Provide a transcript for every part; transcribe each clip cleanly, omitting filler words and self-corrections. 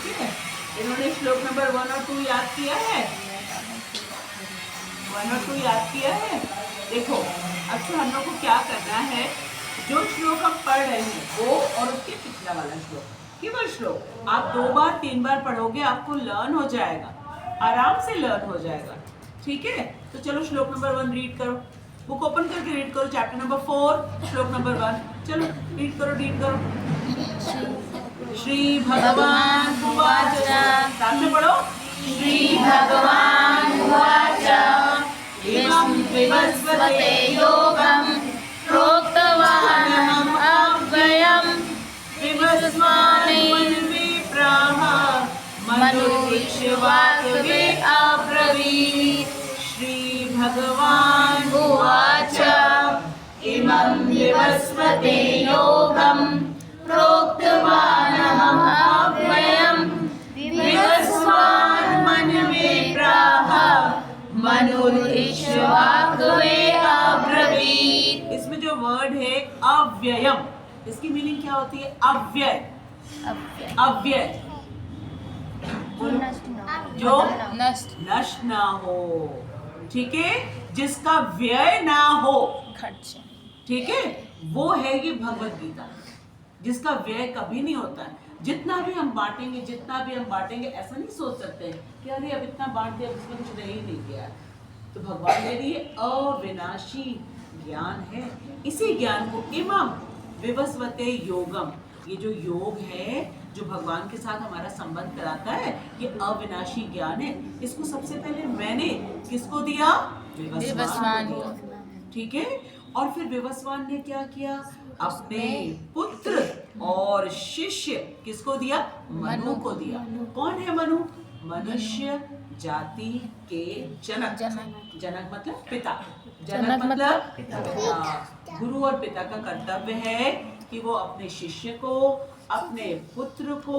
ठीक है, इन्होंने श्लोक नंबर 1 और 2 याद किया है। 1 और 2 याद किया है। देखो अब से हम लोग को क्या करना है, जो श्लोक हम पढ़ रहे हैं वो और उसके पिछला वाला श्लोक, केवल श्लोक आप 2 बार 3 बार पढ़ोगे, आपको लर्न हो जाएगा, आराम से लर्न हो जाएगा। ठीक है, तो चलो श्लोक नंबर 1 रीड करो, बुक ओपन करके रीड करो, चैप्टर नंबर 4 श्लोक नंबर 1। चलो रीड करो। श्री भगवान उवाच, साथ में पढ़ो। श्री भगवान उवाच, इमं विवस्वते योगं प्रोक्तवानहम् अव्ययम् विवस्वान्मन्वे प्राह मनुष्यवाक्वे अब्रवीत्। श्री भगवान उवाच, इमं विवस्वते योगं प्रोक्तवानहम् अव्ययम् विवस्वान्मन्वे प्राह मनुष्यवाक्वे अब्रवीत्। इसमें जो वर्ड है अव्ययम, इसकी मीनिंग क्या होती है? अव्यय। जो नष्ट ना हो, ठीक है, जिसका व्यय ना हो, ठीक है, वो है ये भगवत गीता, जिसका व्यय कभी नहीं होता है। जितना भी हम बांटेंगे ऐसा नहीं सोच सकते कि अरे अब इतना बांट दिया, उसमें कुछ रह ही नहीं गया। तो भगवान ने ये अविनाशी ज्ञान है, इसी ज्ञान को इमं विवस्वते योगम, ये जो योग है जो भगवान के साथ हमारा संबंध कराता है, ये अविनाशी ज्ञान है। इसको सबसे पहले मैंने किसको दिया? विवस्वान को। ठीक है, और फिर विवस्वान ने क्या किया? अपने पुत्र और शिष्य किसको दिया? मनु को दिया। कौन है मनु? मनुष्य जाति के जनक। जनक मतलब पिता। जनक मतलब पिता। गुरु और पिता का कर्तव्य है कि वो अपने शिष्य को, अपने पुत्र को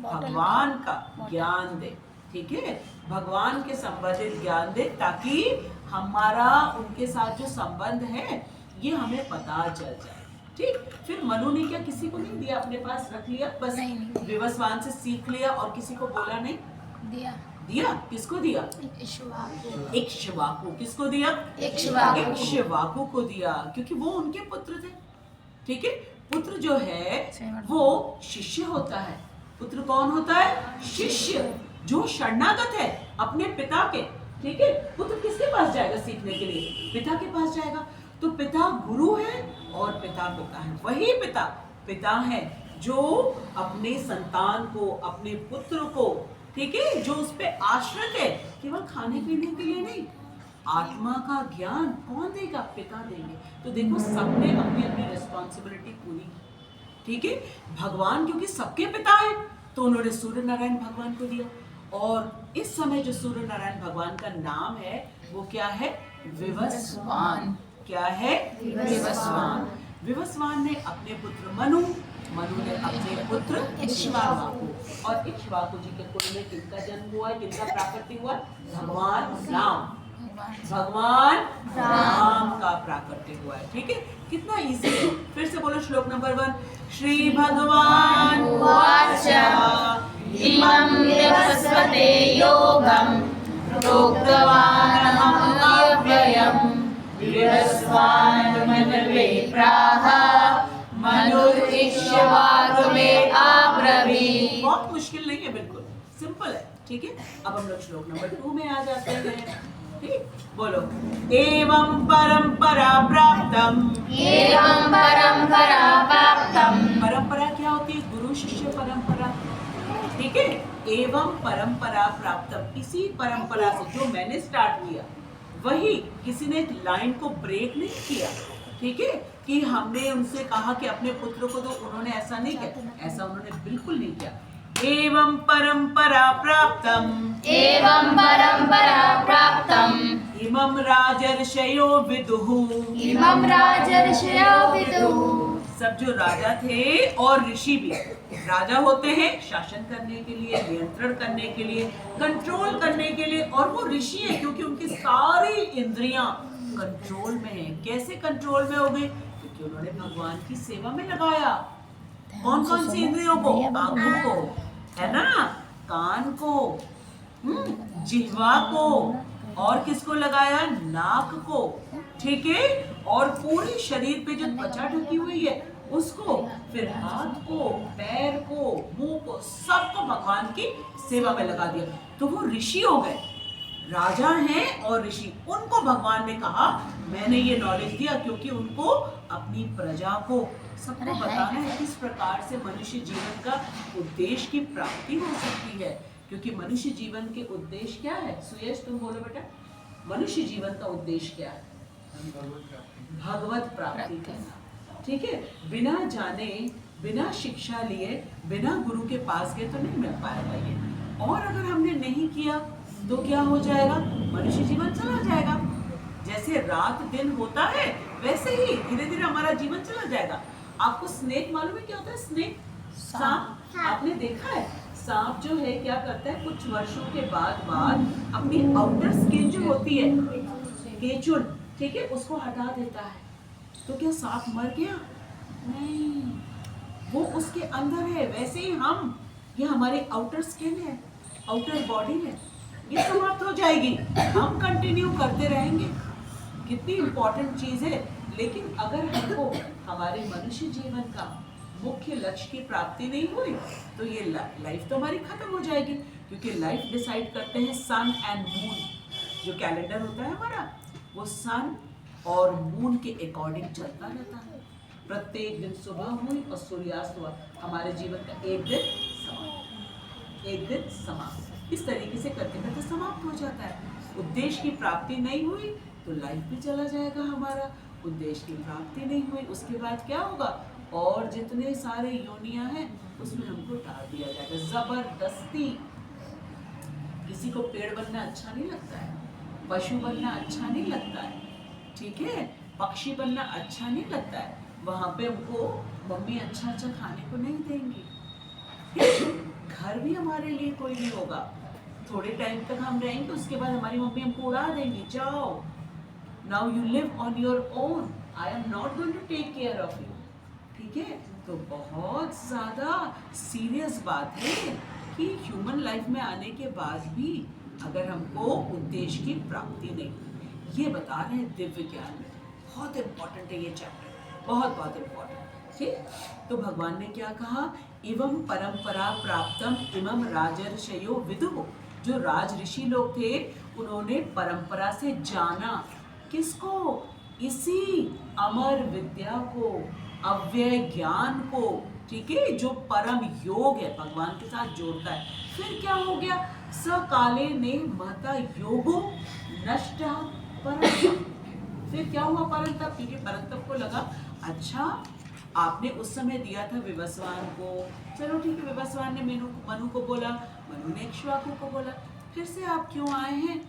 भगवान का ज्ञान दे। ठीक है, भगवान के संबंधित ज्ञान दे, ताकि हमारा उनके साथ जो संबंध है ये हमें पता चल जाए। ठीक, फिर मनु ने क्या किसी को नहीं दिया, अपने पास रख लिया, बस विवस्वान से सीख लिया और किसी को बोला नहीं? दिया। किसको दिया? इक्ष्वाकु। किसको दिया? इक्ष्वाकु को दिया, क्योंकि वो उनके पुत्र थे। ठीक है, पुत्र जो है वो शिष्य होता है। पुत्र कौन होता है? शिष्य, जो शरणागत है अपने पिता के। ठीक है, पुत्र किसके पास जाएगा सीखने के लिए? पिता के पास जाएगा। तो पिता गुरु है और पिता है। वही पिता है जो अपने संतान को, अपने पुत्र को, ठीक है, जो उस पे आश्रित है, केवल खाने पीने के लिए नहीं, आत्मा का ज्ञान कौन देगा? पिता देंगे। तो देखो सबने अपनी अपनी रिस्पॉन्सिबिलिटी पूरी की। ठीक है, भगवान क्योंकि सबके पिता है तो उन्होंने सूर्य नारायण भगवान को दिया, और इस समय जो सूर्य नारायण भगवान का नाम है वो क्या है? विवस्वान। क्या है? विवस्वान। विवस्वान ने अपने पुत्र मनु ने अपने पुत्र इक्ष्वाकु, और इक्ष्वाकु जी के कुल में किसका जन्म हुआ? किसका प्राकट्य हुआ? भगवान राम का प्राकट्य हुआ है। ठीक है, कितना इजी है। फिर से बोलो श्लोक नंबर 1। श्री भगवान उवाच, इमं विवस्वते योगं प्रोक्तवानहम् अव्ययम् विवस्वान्मन्वे प्राह मनुष्यवाक्वे अब्रवीत्। बहुत मुश्किल नहीं है, बिल्कुल सिंपल है। ठीक है, अब हम लोग श्लोक नंबर 2 में आ जाते हैं। ठीक, बोलो। एवं परंपरा प्राप्तम। परंपरा क्या होती है? गुरु शिष्य परंपरा। ठीक है, एवं परंपरा प्राप्तम, इसी परंपरा से जो मैंने स्टार्ट किया, वही किसी ने लाइन को ब्रेक नहीं किया। ठीक है, कि हमने उनसे कहा कि अपने पुत्र को दो, उन्होंने ऐसा नहीं किया, ऐसा उन्होंने बिल्कुल नहीं किया। एवं परंपरा प्राप्तम इमं राजर्षयो विदुः। सब जो राजा थे और ऋषि भी, राजा होते हैं शासन करने के लिए, नियंत्रण करने के लिए, कंट्रोल करने के लिए, और वो ऋषि हैं क्योंकि उनकी सारी इंद्रियां कंट्रोल में है। कैसे कंट्रोल में हो गई? क्योंकि उन्होंने भगवान की सेवा में लगाया। कौन कौन सी इंद्रियों को? आंखों को, है ना, कान को, जिह्वा को, और किसको लगाया, नाक को, ठीक है, और पूरे शरीर पे जो त्वचा ढकी हुई है उसको, फिर हाथ को, पैर को, मुंह को, सबको भगवान की सेवा में लगा दिया। तो वो ऋषि हो गए, राजा हैं और ऋषि। उनको भगवान ने कहा मैंने ये नॉलेज दिया क्योंकि उनको अपनी प्रजा को सबको बताना है किस प्रकार से मनुष्य जीवन का उद्देश्य की प्राप्ति हो सकती है। क्योंकि मनुष्य जीवन के उद्देश्य क्या है, सुयश तुम बोलो बेटा, मनुष्य जीवन का उद्देश्य क्या है, भगवत प्राप्ति करना, ठीक है। बिना जाने, बिना शिक्षा लिए, बिना गुरु के पास गए तो नहीं मिल पाएगा ये। और अगर हमने नहीं किया तो क्या हो जाएगा, मनुष्य जीवन चला जाएगा। जैसे रात दिन होता है वैसे ही धीरे धीरे हमारा जीवन चला जाएगा। आपको स्नेक मालूम है क्या होता है, स्नेक, सांप, आपने देखा है? सांप जो है क्या करता है, कुछ वर्षों के बाद अपनी आउटर स्किन जो होती है, केचुन, ठीक है, उसको हटा देता है। तो क्या सांप मर गया? नहीं, वो उसके अंदर है। वैसे ही हम, ये हमारी आउटर स्किन है, आउटर बॉडी है, ये समाप्त हो जाएगी, हम कंटिन्यू करते रहेंगे। कितनी इंपॉर्टेंट चीज है। लेकिन अगर हमको हमारे मनुष्य जीवन का मुख्य लक्ष्य की प्राप्ति नहीं हुई तो ये लाइफ तो हमारी खत्म हो जाएगी। क्योंकि लाइफ डिसाइड करते हैं सन एंड मून। जो कैलेंडर होता है हमारा, वो सन और मून के अकॉर्डिंग चलता रहता है। प्रत्येक दिन सुबह हुई और सूर्यास्त हुआ, हमारे जीवन का एक दिन समाप्त, एक दिन समाप्त। इस तरीके से करते करते समाप्त हो जाता है। उद्देश्य की प्राप्ति नहीं हुई तो लाइफ भी चला जाएगा हमारा। उद्देश्य की प्राप्ति नहीं हुई उसके बाद क्या होगा, और जितने सारे योनियां हैं उसमें हमको डाल दिया जाएगा जबरदस्ती। किसी को पेड़ बनना अच्छा नहीं लगता है, पशु बनना अच्छा नहीं लगता है, ठीक है, पक्षी बनना अच्छा नहीं लगता है। वहां पे हमको मम्मी अच्छा अच्छा खाने को नहीं देंगी। घर भी हमारे लिए कोई नहीं होगा। थोड़े टाइम तक हम रहेंगे, उसके बाद हमारी मम्मी हमको उड़ा देंगी, जाओ, now you live on your own, I am not going to take care of you, ठीक है। तो बहुत ज़्यादा सीरियस बात है कि ह्यूमन लाइफ में आने के बाद भी अगर हमको उद्देश्य की प्राप्ति नहीं, ये बता रहे हैं दिव्य ज्ञान में। बहुत इंपॉर्टेंट है ये चैप्टर, बहुत बहुत इंपॉर्टेंट, ठीक। तो भगवान ने क्या कहा, इवं परंपरा प्राप्तम इमं राजर्षयो विदुः। जो राज ऋषि लोग थे उन्होंने परंपरा से जाना किसको, इसी अमर विद्या को, अव्यय ज्ञान को, ठीक है, जो परम योग है, भगवान के साथ जोड़ता है। फिर क्या हो गया, सकाले ने महता योगो नष्ट परंतप। फिर क्या हुआ परंतप, क्योंकि परंतप को लगा अच्छा आपने उस समय दिया था विवस्वान को, चलो ठीक है, विवस्वान ने मनु को बोला, मनु ने इक्ष्वाकु को बोला, फिर से आप क्यों आए हैं,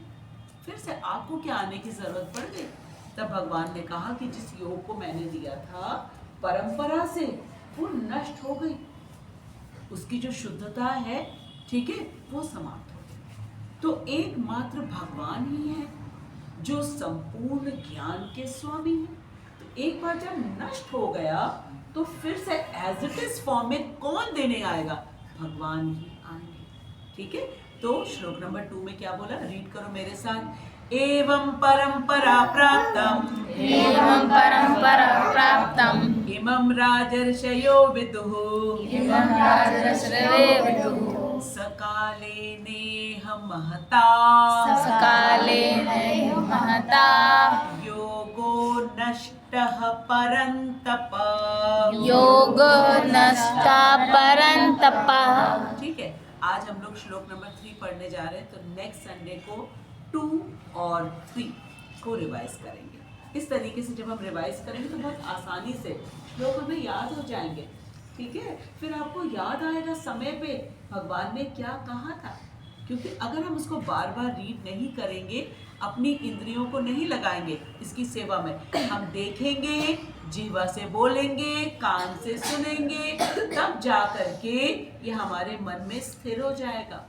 फिर से आपको क्या आने की जरूरत पड़ गई। तब भगवान ने कहा कि जिस योग को मैंने दिया था परंपरा से, वो नष्ट हो गई, उसकी जो शुद्धता है, ठीक है, वो समाप्त हो गई। तो एकमात्र भगवान ही है जो संपूर्ण ज्ञान के स्वामी है। तो एक बार जब नष्ट हो गया तो फिर से एज इट इज फॉर्म में कौन देने आएगा, भगवान ही आएंगे, ठीक है। तो श्लोक नंबर 2 में क्या बोला, रीड करो मेरे साथ। एवं परंपरा प्राप्तम, एवं परंपरा प्राप्तम इमं राजर्षयो विदुः, इमं राजर्षयो विदुः सकाले नेह महता, सकाले नेह महता योगो नष्टः परन्तप, योगो नष्टा परन्तप। ठीक है। आज हम लोग श्लोक नंबर 3 पढ़ने जा रहे हैं। तो नेक्स्ट संडे को 2 और 3 को रिवाइज करेंगे। इस तरीके से जब हम रिवाइज करेंगे तो बहुत आसानी से श्लोक हमें याद हो जाएंगे, ठीक है। फिर आपको याद आएगा समय पे भगवान ने क्या कहा था। क्योंकि अगर हम उसको बार बार रीड नहीं करेंगे, अपनी इंद्रियों को नहीं लगाएंगे इसकी सेवा में, हम देखेंगे, जीवा से बोलेंगे, कान से सुनेंगे, तब जा करके ये हमारे मन में स्थिर हो जाएगा,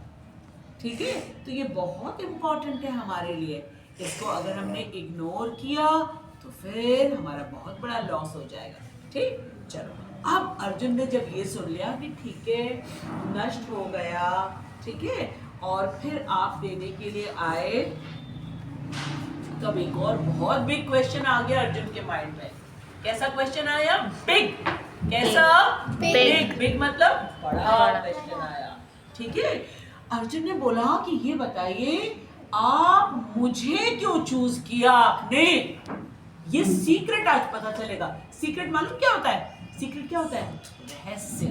ठीक है। तो ये बहुत इम्पोर्टेंट है हमारे लिए। इसको अगर हमने इग्नोर किया तो फिर हमारा बहुत बड़ा लॉस हो जाएगा, ठीक। चलो, अब अर्जुन ने जब ये सुन लिया कि ठीक है नष्ट हो गया, ठीक है। और फिर आप देने के लिए आए, तब एक और बहुत बिग क्वेश्चन आ गया अर्जुन के माइंड में। कैसा क्वेश्चन आया? बिग। कैसा? बिग। बिग मतलब बड़ा क्वेश्चन आया, ठीक है। अर्जुन ने बोला कि ये बताइए आप मुझे क्यों चूज किया आपने? ये सीक्रेट आज पता चलेगा। सीक्रेट मालूम क्या होता है? सीक्रेट क्या होता है? रहस्य।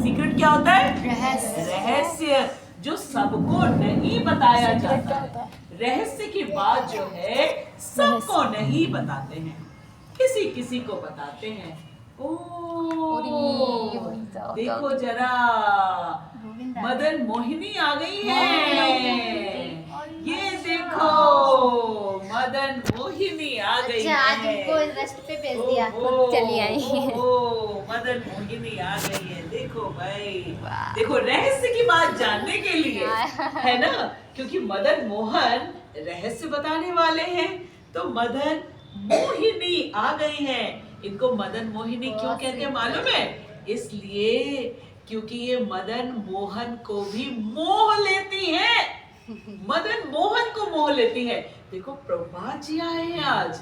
सीक्रेट क्या होता है? रहस्य। रहस्य जो सबको नहीं बताया जाता है। रहस्य की बात जो है सबको नहीं बताते हैं, किसी किसी को बताते हैं। ओ देखो जरा, मदन मोहिनी आ गई है। ये देखो मदन मोहिनी आ गई है। आज उनको रेस्ट पे भेज दिया, खुद चली आई। मदन मोहिनी आ गई है। देखो भाई, देखो रहस्य की बात जानने के लिए, है ना, क्योंकि मदन मोहन रहस्य बताने वाले हैं, तो मदन मोहिनी आ गई है। इनको मदन मोहिनी क्यों कहते हैं मालूम है? इसलिए क्योंकि ये मदन मोहन को भी मोह लेती है। मदन मोहन को मोह लेती है। देखो प्रभुपाद जी आए हैं आज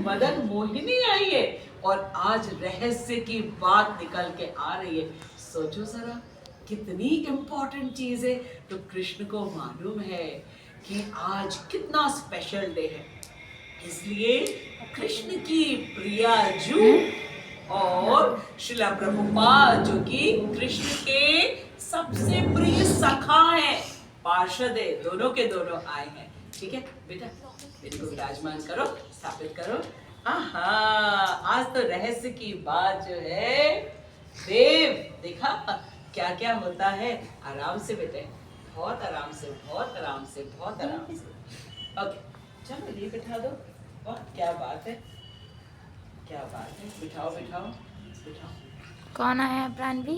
मदन मोहिनी आई है, और आज रहस्य की बात निकल के आ रही है। सोचो जरा कितनी इंपॉर्टेंट चीज है। तो कृष्ण को मालूम है कि आज कितना स्पेशल डे है, इसलिए कृष्ण की प्रिया जू और शिला प्रभुपाद जो कि कृष्ण के सबसे प्रिय सखा हैं, पार्षद है, दोनों के दोनों आए हैं। ठीक है बेटा, बेटी को विराजमान करो, स्थापित करो। आहा, आज तो रहस्य की बात जो है, देव देखा क्या क्या होता है। आराम से बेटे, बहुत आराम से, बहुत आराम से, बहुत आराम से। ओके चलो ये बिठा दो। वाह क्या बात है, क्या बात है। बिठाओ बिठाओ बिठाओ। कौन आया है? प्राणवी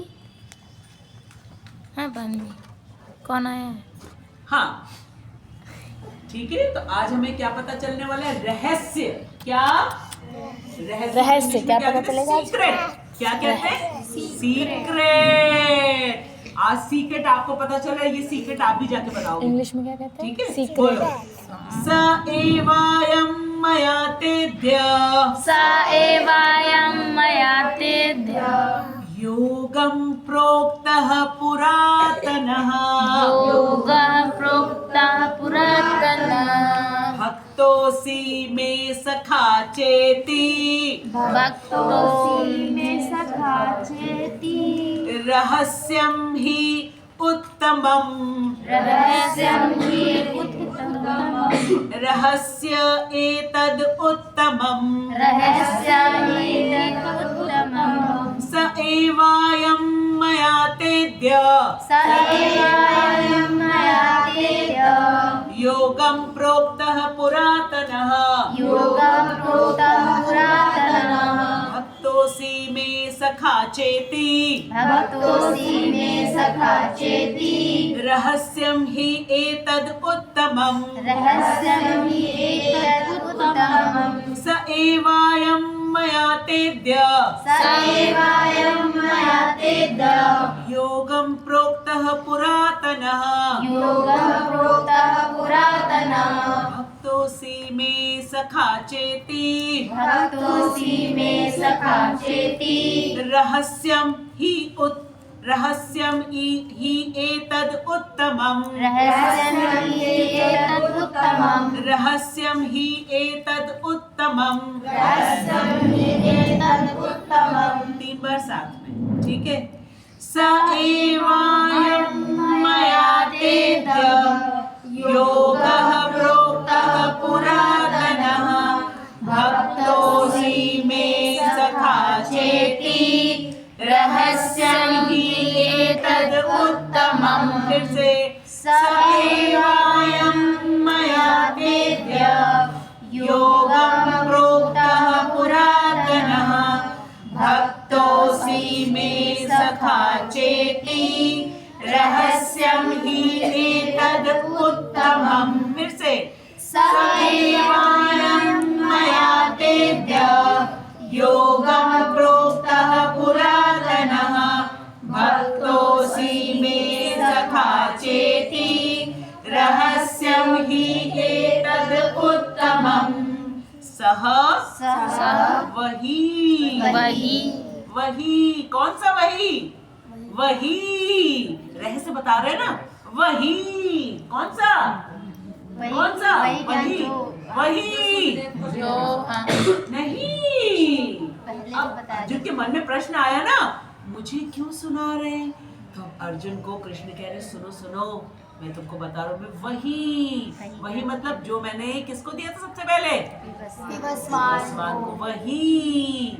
है? प्राणवी कौन आया है? हाँ ठीक है, तो आज हमें क्या पता चलने वाला है? रहस्य। क्या रहस्य क्या पता चलेगा? सीक्रेट। क्या कहते हैं? सीक्रेट। आज सीक्रेट आपको पता चला, ये सीक्रेट आप भी जाके बताओ इंग्लिश में क्या कहते हैं? ठीक है। सीक्रेट। स एवायं मया तेद्य स एवायं मया तेद्य योगं प्रोक्तः पुरातनः योगः प्रोक्तः पुरातनः भक्तोऽसि मे सखा चेति भक्तोऽसि मे सखा चेति रहस्यं हि उत्तमम् रहस्यं हि उत्तमम् रहस्य एतद् उत्तमम् रहस्यम् एतत् उत्तमम् स एवायं मया तेद्य स एवायं मया तेद्य योगं प्रोक्तः पुरातनः योगः प्रोक्तः पुरातनः भक्तोऽसि मे सखा चेति भक्तोऽसि मे सखा चेति रहस्यं हि एतद् उत्तमम् रहस्यं हि एतत् उत्तमम् स एवायं मया तेद्य स एवायं मया तेद्य योगं प्रोक्तः पुरातनः योगः प्रोक्तः पुरातनः भक्तोऽसि मे सखा चेति भक्तोऽसि मे सखा चेति रहस्यं हि एतद् उत्तमम् रहस्यं हि एतत् उत्तमम् रहस्यं हि एतद् उत्तमम् रहस्यं हि एतत् उत्तमम्। 3 बार साथ में, ठीक है। स एवायं मया तेद्य योगः प्रोक्तः पुरातनः भक्तोऽसि मे सखा चेति रहस्यं हि एतद् उत्तमम्। फिर से स एवायं मया तेद्य योगं प्रोक्तः पुरातनः भक्तोऽसि मे सखा चेति रहस्यं हि एतद् उत्तमम्। फिर से स एवायं मया तेद्य योगं प्रोक्तः पुरातनः भक्तोऽसि मे सखा चेति रहस्यं हि एतद् उत्तमम् सह सः वही वही कौन सा वही वही रहस्य बता रहे हैं ना वही कौन सा वही वही नहीं। अब अर्जुन के मन में प्रश्न आया ना मुझे क्यों सुना रहे हैं, तो अर्जुन को कृष्ण कह रहे सुनो सुनो मैं तुमको बता रहा हूँ मैं वही मतलब जो मैंने किसको दिया था सबसे पहले विवस्वान को वही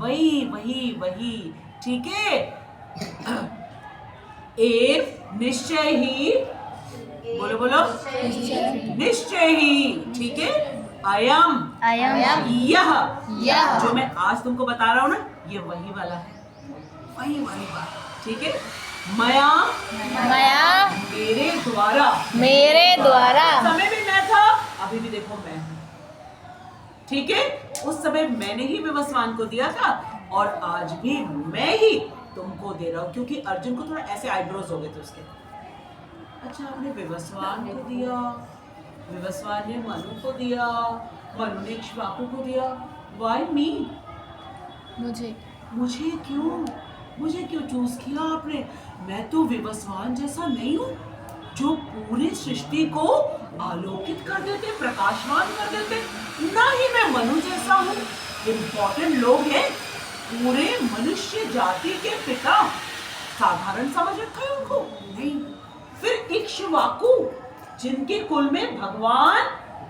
वही वही वही ठीक है। एक निश्चय ही बोलो बोलो निश्चय ही ठीक है। अयम यह जो मैं आज तुमको बता रहा हूँ ना ये वही वाला है वही वाली बात ठीक है। मया मेरे द्वारा समय भी मैं था अभी भी देखो मैं हूँ ठीक है। उस समय मैंने ही विवस्वान को दिया था और आज भी मैं ही तुमको दे रहा हूँ क्योंकि अर्जुन को थोड़ा ऐसे आईब्रोज हो गए थे उसके। अच्छा आपने विवस्वान को दिया विवस्वान ने मनु को दिया मनु ने इक्ष्वाकु को दिया व्हाई मी मुझे क्यों चूज किया आपने। मैं तो विवस्वान जैसा नहीं हूँ जो पूरी सृष्टि को आलोकित कर देते प्रकाशमान कर देते ना ही मैं मनु जैसा हूँ। इम्पोर्टेंट लोग हैं पूरे मनुष्य जाति के पिता साधारण समझ रखा है उनको नहीं। फिर इक्ष्वाकु जिनके कुल में भगवान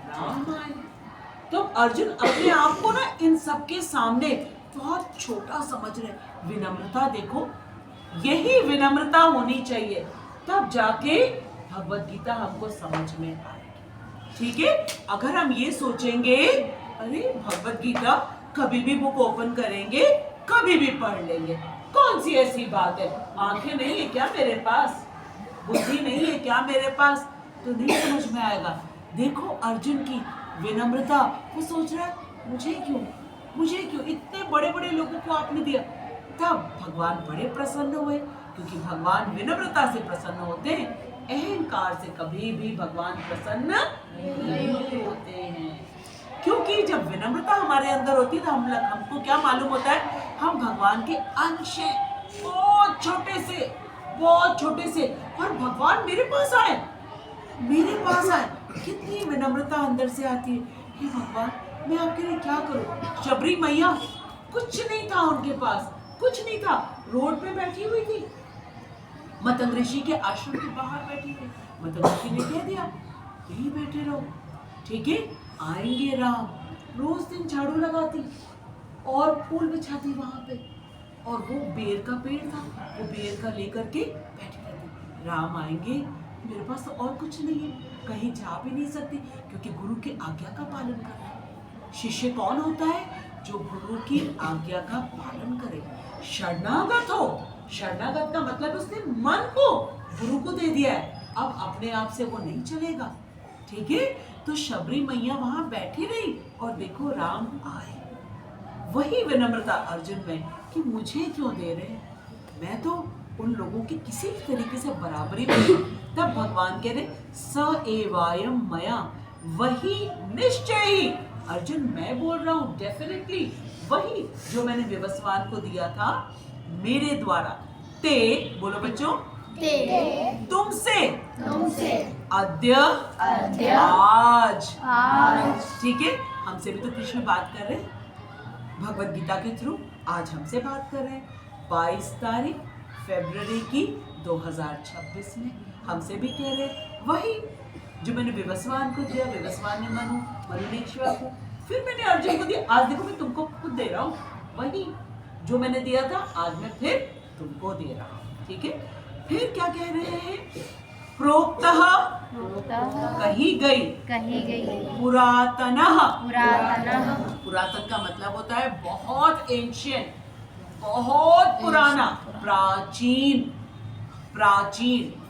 राम आए। तो अर्जुन अपने आप को ना इन सबके सामने बहुत छोटा समझ रहे। विनम्रता देखो यही विनम्रता होनी चाहिए तब जाके भगवत गीता हमको समझ में आएगी ठीक है। अगर हम ये सोचेंगे अरे भगवत गीता कभी भी बुक ओपन करेंगे कभी भी पढ़ लेंगे कौन सी ऐसी बात है आंखें नहीं है क्या मेरे पास बुद्धि नहीं है क्या मेरे पास तो नहीं समझ में आएगा। देखो अर्जुन की विनम्रता वो सोच रहा है मुझे क्यों इतने बड़े बड़े लोगों को आपने दिया। तब भगवान बड़े प्रसन्न हुए क्योंकि भगवान विनम्रता से प्रसन्न होते हैं अहंकार से कभी भी भगवान प्रसन्न नहीं होते हैं। क्योंकि जब विनम्रता हमारे अंदर होती है तो हमको क्या मालूम होता है हम भगवान के अंश हैं बहुत छोटे से और भगवान मेरे पास आए कितनी विनम्रता अंदर से आती है। हे भगवान मैं आपके लिए क्या करूं। शबरी मैया कुछ नहीं था उनके पास कुछ नहीं था रोड पे बैठी हुई थी मतंग ऋषि के आश्रम के बाहर बैठी थी। मतंग ऋषि ने कह दिया यही बैठे रहो ठीक है आएंगे राम। रोज दिन झाड़ू लगाती और फूल बिछाती वहां पे और वो बेर का पेड़ था वो बेर का लेकर के बैठी रहती। राम आएंगे मेरे पास तो और कुछ नहीं है कहीं जा भी नहीं सकती क्योंकि गुरु की आज्ञा का पालन करना है। शिष्य कौन होता है जो गुरु की आज्ञा का पालन करे शरणागत हो। शरणागत का मतलब उसने मन को गुरु को दे दिया है अब अपने आप से वो नहीं चलेगा ठीक है। तो शबरी मैया वहां बैठी रही और देखो राम आए। वही विनम्रता अर्जुन में कि मुझे क्यों दे रहे हैं मैं तो उन लोगों की किसी भी तरीके से बराबरी नहीं। तब भगवान कह रहे स एवायम मया वही निश्चय ही। अर्जुन मैं बोल रहा हूँ डेफिनेटली वही जो मैंने विवस्वान को दिया था मेरे द्वारा। ते बोलो बच्चों तुमसे अद्य आज ठीक है। हमसे भी तो कृष्ण बात कर रहे हैं भगवत गीता के थ्रू आज हमसे बात कर रहे हैं 22 तारीख फरवरी की 2026 में हमसे भी कह रहे वही जो मैंने विवस्वान को दिया विवस्वान ने मनु ने इक्ष्वाकु फिर मैंने अर्जुन को दिया आज देखो मैं तुमको खुद दे रहा हूँ वही जो मैंने दिया था आज मैं फिर तुमको दे रहा हूँ ठीक है। फिर क्या कह रहे हैं प्रोक्तः कही गई पुरातन का मतलब होता है बहुत एंशियंट बहुत पुराना प्राचीन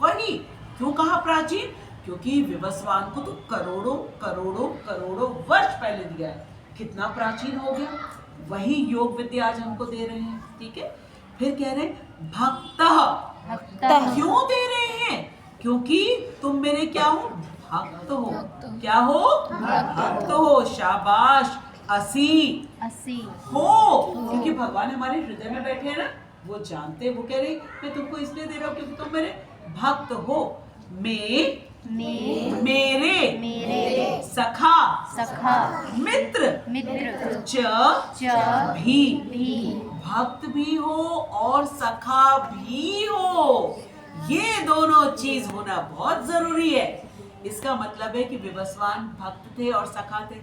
वही क्यों कहा प्राचीन क्योंकि विवस्वान को तो करोड़ों वर्ष पहले दिया है कितना प्राचीन हो गया। वही योग विद्या आज हमको दे रहे हैं ठीक है। फिर कह रहे भक्त क्यों दे रहे हैं क्योंकि तुम मेरे क्या हो? भक्त हो। क्या हो? भक्त हो। शाबाश। असी हो, क्योंकि भगवान हमारे हृदय में बैठे हैं ना, वो जानते, वो कह रहे मैं तुमको इसलिए दे रहा हूँ क्योंकि तुम मेरे भक्त हो। मेरे सखा मित्र भी भक्त भी हो और सखा भी हो। ये दोनों चीज होना बहुत जरूरी है। इसका मतलब है कि विवस्वान भक्त थे और सखा थे,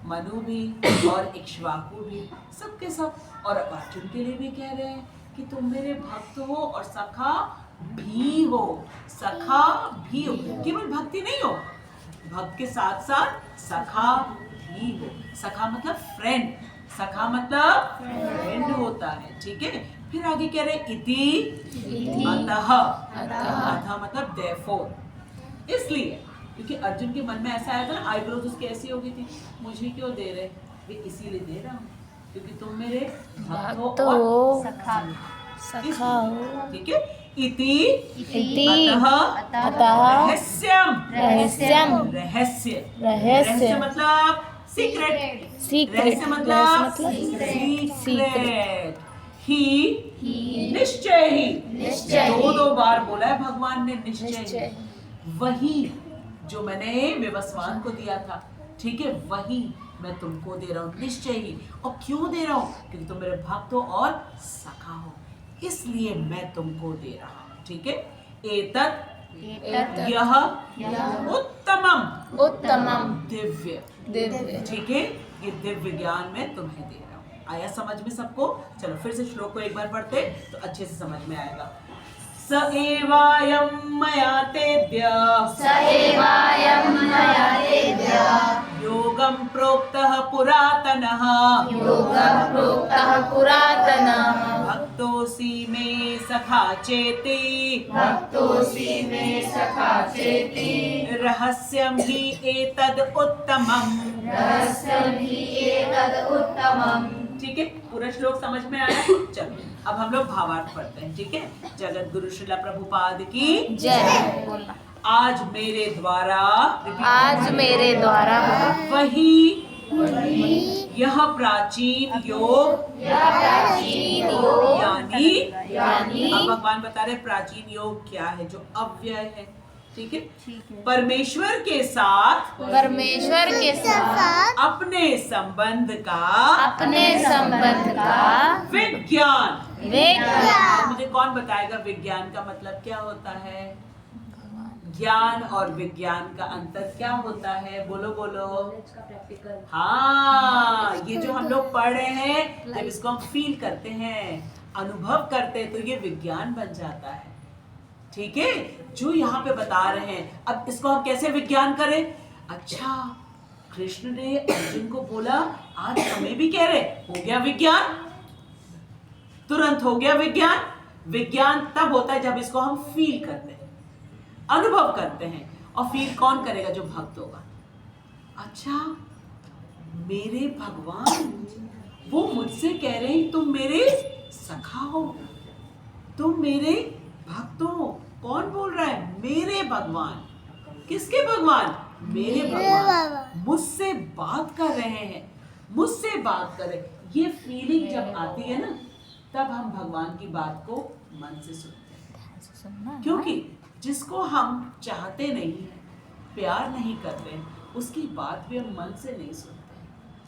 मनु भी और इक्ष्वाकु भी, सबके सब। और अब अर्जुन के लिए भी कह रहे हैं कि तुम मेरे भक्त हो और सखा भी हो। सखा भी हो, केवल भक्ति नहीं हो, भक्त के साथ साथ सखा भी हो। सखा मतलब फ्रेंड, सखा मतलब फ्रेंड होता है। ठीक है, फिर आगे कह रहे इति अतः। अतः मतलब therefore, इसलिए क्योंकि अर्जुन के मन में ऐसा आया था ना, आईब्रोज उसकी ऐसी हो गई थी, मुझे क्यों दे रहे? ये इसीलिए दे रहा हूँ क्योंकि तुम मेरे भक्त हो और सखा हो। ठीक है, इति अतः रहस्य मतलब सीक्रेट। रहस्य मतलब सीक्रेट। ही निश्चय ही, दो बार बोला है भगवान ने निश्चय। वही जो मैंने विवस्वान को दिया था, ठीक है, वही मैं तुमको दे रहा हूँ निश्चय ही। और क्यों दे रहा हूँ? क्योंकि तुम मेरे भक्त हो और सखा हो, इसलिए मैं तुमको दे रहा हूँ। ठीक है, एतत् यह उत्तमम दिव्य। ठीक है, ये दिव्य ज्ञान मैं तुम्हें दे रहा हूँ। आया समझ में सबको? चलो फिर से श्लोक को एक बार पढ़ते तो अच्छे से समझ में आएगा। स एवायं मया तेद्य योगं प्रोक्तः पुरातनः भक्तोऽसि मे सखा चेति रहस्यं हि एतद् उत्तमम्। ठीक है, पूरा श्लोक समझ में आया? चलो अब हम लोग भावार्थ पढ़ते हैं। ठीक है, जगत गुरु श्रीला प्रभुपाद की जय। आज मेरे द्वारा वही यह प्राचीन योग यानी अब भगवान बता रहे प्राचीन योग क्या है, जो अव्यय है। ठीक है, परमेश्वर के साथ अपने संबंध का विज्ञान। मुझे कौन बताएगा विज्ञान का मतलब क्या होता है? ज्ञान और विज्ञान का अंतर क्या होता है? बोलो। हाँ, ये जो हम लोग पढ़ रहे हैं, जब इसको हम फील करते हैं, अनुभव करते हैं, तो ये विज्ञान बन जाता है। ठीक है, जो यहाँ पे बता रहे हैं, अब इसको हम कैसे विज्ञान करें? अच्छा, कृष्ण ने अर्जुन को बोला, आज हमें भी कह रहे, हो गया विज्ञान, तुरंत हो गया विज्ञान। विज्ञान तब होता है जब इसको हम फील करते हैं, अनुभव करते हैं। और फील कौन करेगा? जो भक्त होगा। अच्छा, मेरे भगवान वो मुझसे कह रहे हैं तुम मेरे सखा हो, तुम मेरे भक्त हो। कौन बोल रहा है? मेरे भगवान। किसके भगवान? मेरे भगवान मुझसे बात कर रहे हैं, मुझसे बात कर रहे। ये फीलिंग जब आती है ना, तब हम भगवान की बात को मन से सुनते हैं। क्योंकि जिसको हम चाहते नहीं है, प्यार नहीं करते, उसकी बात भी हम मन से नहीं सुनते।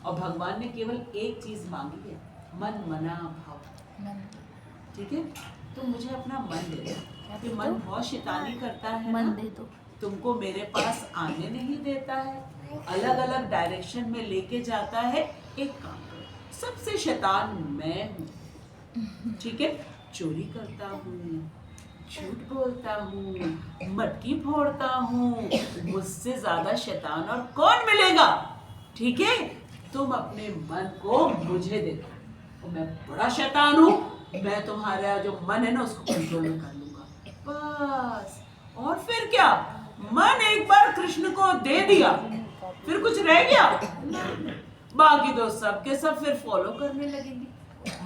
और भगवान ने केवल एक चीज मांगी है, मन मना भाव। ठीक है, तो मुझे अपना मन दे दो, क्योंकि मन बहुत शैतानी करता है। मन दे दो, तुमको मेरे पास आने नहीं देता है, अलग अलग डायरेक्शन में लेके जाता है। एक काम करो, सबसे शैतान मैं हूँ। ठीक है, चोरी करता हूँ, झूठ बोलता हूँ, मटकी फोड़ता हूँ, मुझसे ज्यादा शैतान और कौन मिलेगा? ठीक है, तुम अपने मन को मुझे दे दो, मैं बड़ा शैतान हूँ, मैं तुम्हारा जो मन है ना उसको कंट्रोल में कर लूंगा, बस। और फिर क्या? मन एक बार कृष्ण को दे दिया, फिर कुछ रह गया? बाकी तो सब के सब फिर फॉलो करने लगेंगे।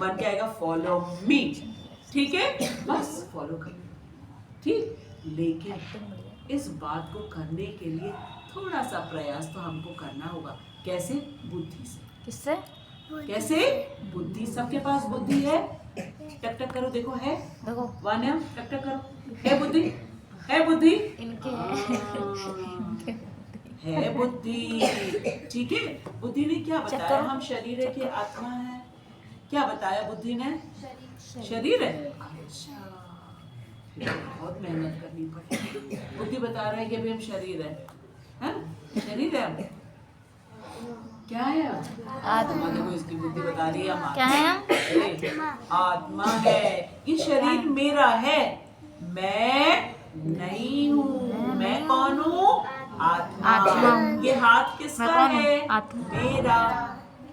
मन क्या आएगा? Follow me. ठीक है, बस फॉलो कर। ठीक, लेकिन इस बात को करने के लिए थोड़ा सा प्रयास तो हमको करना होगा। कैसे? बुद्धि से। किससे? कैसे? बुद्धि। सबके पास बुद्धि है? टक टक करो, देखो है? देखो वान्या टक टक करो, है बुद्धि? है बुद्धि? इनके है बुद्धि। ठीक है। बुद्धि ने क्या बताया? हम शरीर है कि आत्मा है? क्या बताया बुद्धि ने? शरीर है। अच्छा, फिर बहुत मेहनत करनी पड़ेगी। बुद्धि बता रहा है कि अभी हम शरीर है, हैं? शरीर है हम। क्या है? आत्मा। देखो इसकी बुद्धि बता रही है हम क्या है हम? आत्मा है। ये शरीर मेरा है, मैं नहीं हूँ। मैं कौन हूँ? आत्मा। ये हाथ किसका है? मेरा।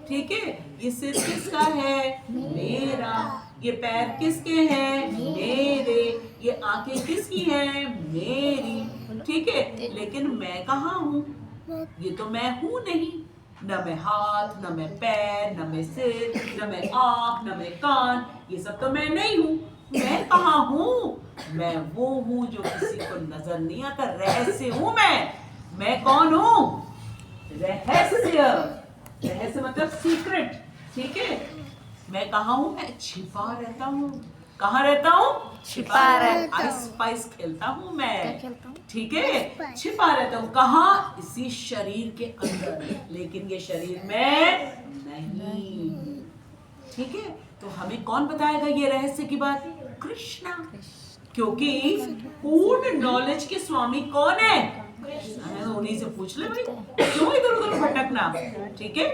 ठीक है। ये सिर किसका है? मेरा। ये पैर किसके हैं? मेरे। ये आंखें किसकी हैं? मेरी। ठीक है। लेकिन मैं कहाँ हूँ? ये तो मैं हूँ नहीं। न मैं हाथ, न मैं पैर, न मैं सिर, न मैं आँख, न मैं कान, ये सब तो मैं नहीं हूँ। मैं कहाँ हूँ? मैं वो हूँ जो किसी को नजर नहीं आता। रहस्य हूँ मैं कौन हूँ? रहस्य। रहस्य मतलब सीक्रेट। ठीक है। मैं कहाँ हूँ? मैं छिपा रहता हूँ। कहाँ रहता हूँ? छिपा रहता हूँ। आइस पाइस खेलता हूँ क्या मैं। खेलता हूँ? ठीक है। छिपा रहता हूँ। कहाँ? इसी शरीर के अंदर। लेकिन ये शरीर में नहीं। ठीक है। तो हमें कौन बताएगा ये रहस्य की बात? कृष्णा। क्योंकि पूर्ण नॉलेज के स्वामी कौन है? कृष्ण। उन्हीं से पूछ ले भाई, क्यों इधर उधर भटकना। ठीक है।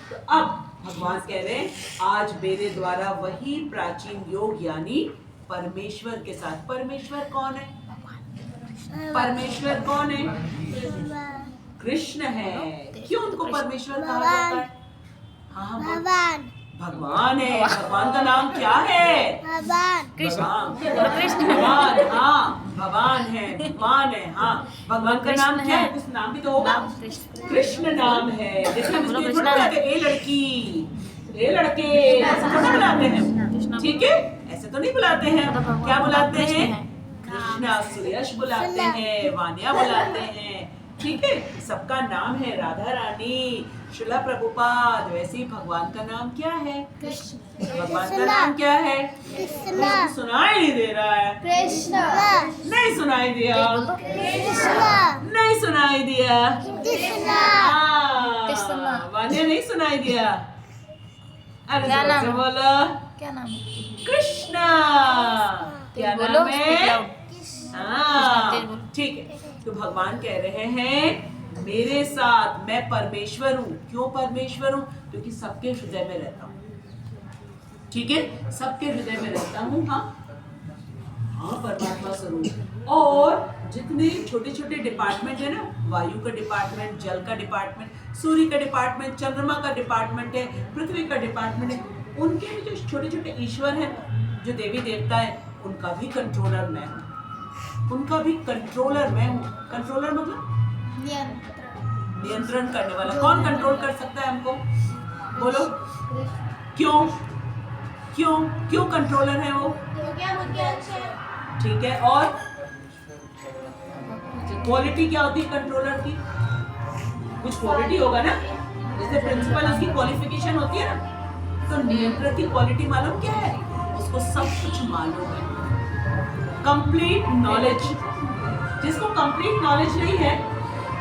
तो अब भगवान कह रहे हैं आज मेरे द्वारा वही प्राचीन योग यानी परमेश्वर के साथ। परमेश्वर कौन है? परमेश्वर कौन है? कृष्ण है। क्यों उनको परमेश्वर कहा जाता है? हाँ, भगवान। भगवान है। भगवान का नाम क्या है? भगवान। कृष्ण। भगवान। हाँ, भगवान है, भगवान है। हाँ, भगवान का नाम क्या है? कुछ नाम भी तो होगा। कृष्ण नाम है। देखिए हम इसको थोड़ा बुलाते हैं, ए लड़की, ए लड़के, ऐसे थोड़ा बुलाते हैं। ठीक है। ऐसे तो नहीं बुलाते हैं। क्या बुलाते हैं? कृष्णा। सुयश बुलाते हैं, वान्या बुलाते हैं। ठीक है। सबका नाम है राधा रानी, शिला प्रभुपाद। वैसे ही भगवान का नाम क्या है? कृष्ण। भगवान का नाम क्या है? कृष्णा। सुनाई नहीं दे रहा है। कृष्णा। नहीं सुनाई दिया। कृष्णा। नहीं सुनाई दिया। कृष्णा। हाँ, वान्या नहीं सुनाई दिया। अरे क्या जोर नाम से है? बोलो। क्या नाम है? कृष्णा। क्या बोलो, नाम speak है? loud। हाँ, तेज बोलो। ठीक है। तो भगवान कह रहे हैं मेरे साथ मैं परमेश्वर हूँ। क्यों परमेश्वर हूँ? क्योंकि सबके हृदय में रहता हूँ। ठीक है। सबके हृदय में रहता हूँ। हाँ, हाँ, परमात्मा स्वरूप। और जितने छोटे छोटे डिपार्टमेंट है ना, वायु का डिपार्टमेंट, जल का डिपार्टमेंट, सूर्य का डिपार्टमेंट, चंद्रमा का डिपार्टमेंट है, पृथ्वी का डिपार्टमेंट है, उनके भी जो छोटे छोटे ईश्वर है, जो देवी देवता है, उनका भी कंट्रोलर मैं हूँ। उनका भी कंट्रोलर मैं हूँ। कंट्रोलर मतलब नियंत्रण करने वाला। कौन कंट्रोल कर सकता है हमको? बोलो। क्यों? क्यों? क्यों कंट्रोलर है वो? ठीक है। और क्वालिटी क्या होती है कंट्रोलर की? कुछ क्वालिटी होगा ना। जैसे प्रिंसिपल, उसकी क्वालिफिकेशन होती है ना। तो नियंत्रक की क्वालिटी मालूम क्या है? उसको सब कुछ मालूम है। Complete knowledge. जिसको कंप्लीट नॉलेज नहीं है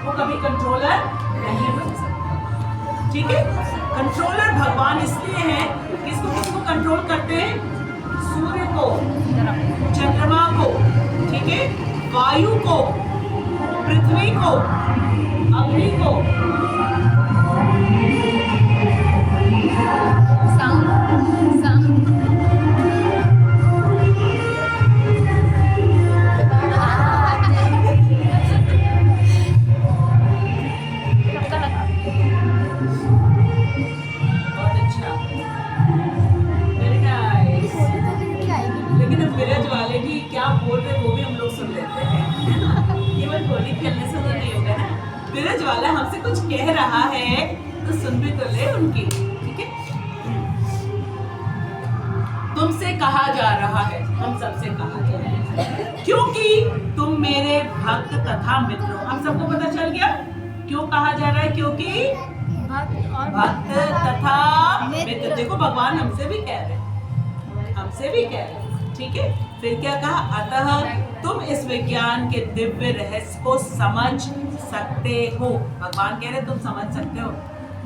वो कभी कंट्रोलर नहीं बन सकता। ठीक है। कंट्रोलर भगवान इसलिए है, किसको किसको कंट्रोल करते हैं? सूर्य को, चंद्रमा को, ठीक है, वायु को, पृथ्वी को, अग्नि को। बहुत अच्छा, वेरी नाइस। लेकिन अब विरज वाले भी क्या बोल रहे वो भी हम लोग सुन लेते हैं, है ना? केवल होली खेलने से तो नहीं होगा ना। विरज वाला हमसे कुछ कह रहा है तो सुन भी तो ले उनकी। ठीक है। तुमसे कहा जा रहा है, हम सबसे कहा जा रहा है। क्योंकि तुम मेरे भक्त तथा मित्र हो। हम सबको पता चल गया क्यों कहा जा रहा है, क्योंकि भक्त तथा मित्र। देखो भगवान हमसे भी कह रहे हैं, हमसे भी कह रहे हैं, ठीक है। फिर क्या कहा, अतः तुम इस विज्ञान के दिव्य रहस्य को समझ सकते हो। भगवान कह रहे तुम समझ सकते हो,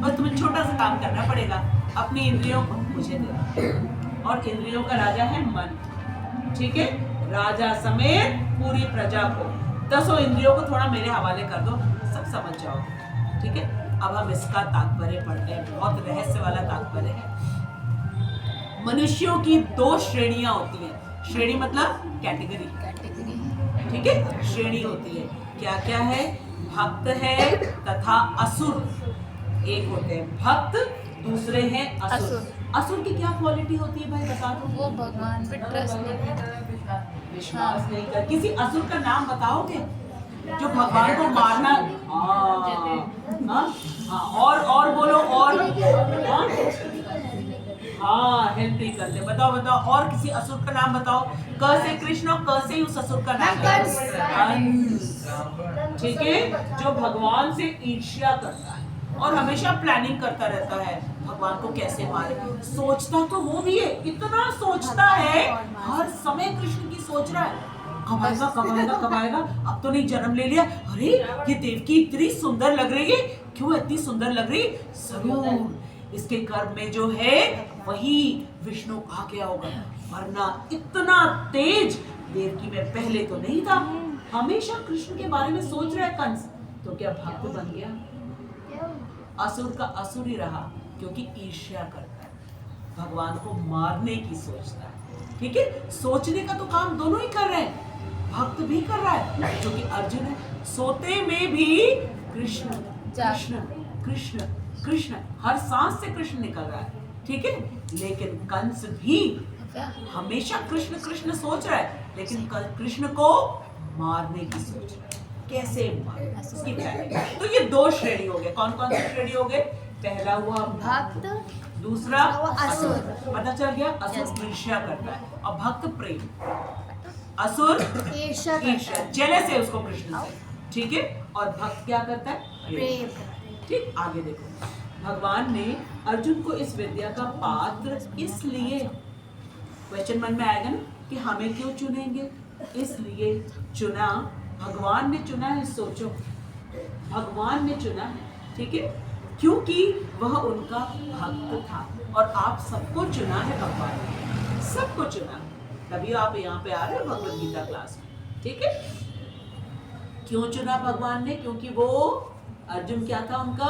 बस तुम्हें छोटा सा काम करना पड़ेगा, अपनी इंद्रियों को मुझे देना। और इंद्रियों का राजा है मन, ठीक है। राजा समेत पूरी प्रजा को 10 इंद्रियों को थोड़ा मेरे हवाले कर दो, सब समझ जाओ, ठीक है। अब हम इसका तात्पर्य पढ़ते हैं, बहुत रहस्य वाला तात्पर्य है। मनुष्यों की 2 श्रेणियां होती हैं। श्रेणी मतलब कैटेगरी, ठीक है। श्रेणी होती है, क्या क्या है, भक्त है तथा असुर। एक होते हैं भक्त, दूसरे हैं असुर। असुर की क्या क्वालिटी होती है भाई बता दो। वो भगवान पे ट्रस्ट नहीं करता, विश्वास नहीं कर। किसी असुर का नाम बताओगे जो भगवान को मारना। और बोलो, और हेल्प नहीं करते। बताओ बताओ, और किसी असुर का नाम बताओ। क से कृष्ण, क से उस असुर का नाम कंस, ठीक है। जो भगवान से ईर्ष्या करता है और हमेशा प्लानिंग करता रहता है भगवान को कैसे मारे। सोचता तो वो भी है, इतना सोचता है, हर समय कृष्ण की सोच रहा है, कब आएगा कब आएगा कब आएगा। अब तो नहीं जन्म ले लिया, अरे ये देवकी इतनी सुंदर लग रही है, क्यों इतनी सुंदर लग रही, जरूर इसके गर्भ में जो है वही विष्णु आ गया होगा, वरना इतना तेज देवकी में पहले तो नहीं था। हमेशा कृष्ण के बारे में सोच रहा है कंस, तो क्या भक्त बन गया? असुर का असुर ही रहा, क्योंकि ईर्ष्या करता है, भगवान को मारने की सोचता है, ठीक है। सोचने का तो काम दोनों ही कर रहे हैं, भक्त भी कर रहा है जो कि अर्जुन है। सोते में भी कृष्ण कृष्ण कृष्ण कृष्ण, हर सांस से कृष्ण निकल रहा है, ठीक है। लेकिन कंस भी हमेशा कृष्ण कृष्ण सोच रहा है, लेकिन कृष्ण को मारने की सोच रहा है, कैसे मारे उसकी प्लानिंग। तो ये 2 श्रेणी हो गए। कौन कौन सी श्रेणी हो गए? पहला हुआ भक्त, दूसरा असुर। पता चल गया, असुर ईर्ष्या करता है और भक्त प्रेम। असुर ईर्ष्या, जेलस है उसको कृष्ण से, ठीक है। और भक्त क्या करता है? प्रेम। ठीक, आगे देखो, भगवान ने अर्जुन को इस विद्या का पात्र इसलिए, क्वेश्चन मन में आएगा ना कि हमें क्यों चुनेंगे, इसलिए चुना, भगवान ने चुना है। सोचो, भगवान ने चुना है, ठीक है, क्योंकि वह उनका भक्त था। और आप सबको चुना है भगवान ने, सबको चुना है, तभी आप यहाँ पे आ रहे हो भगवद गीता क्लास में, ठीक है। क्यों चुना भगवान ने? क्योंकि वो अर्जुन क्या था उनका